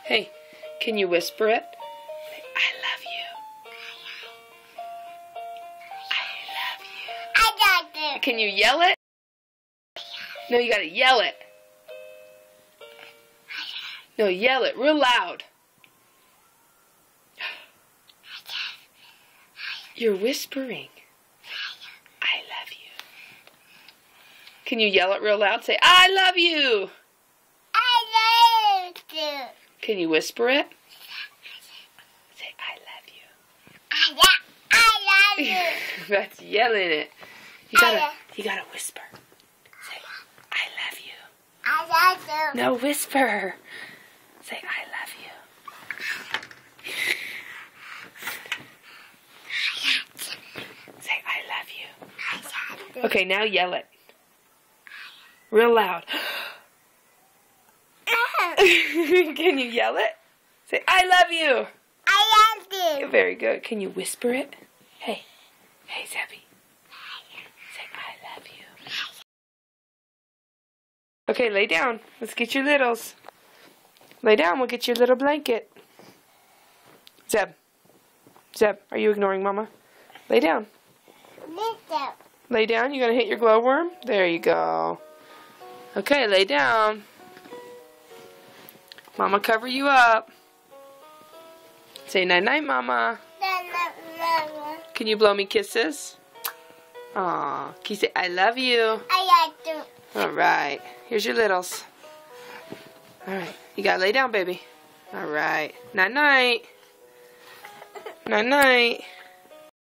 Hey, can you whisper it? Say, I love you. I love you. I got it. Can you yell it? No, you gotta yell it. No, yell it real loud. You're whispering. I love you. Can you yell it real loud? Say, I love you. I love you. Can you whisper it? Say, I love you. I love you. That's yelling it. You gotta whisper. Say, I love you. I love you. No, whisper. Say, I love you. Say, I love you. Okay, now yell it. Real loud. Can you yell it? Say, I love you. I love you. Very good. Can you whisper it? Hey, Zebby. Say, I love you. Okay, lay down. Let's get your littles. Lay down. We'll get your little blanket. Zeb, are you ignoring Mama? Lay down. Lay down. You gonna hit your glowworm? There you go. Okay, lay down. Mama cover you up. Say night-night, Mama. Can you blow me kisses? Aw. Can you say, I love you? I love you. Alright. Here's your littles. Alright. You gotta lay down, baby. Alright. Night-night. Night-night.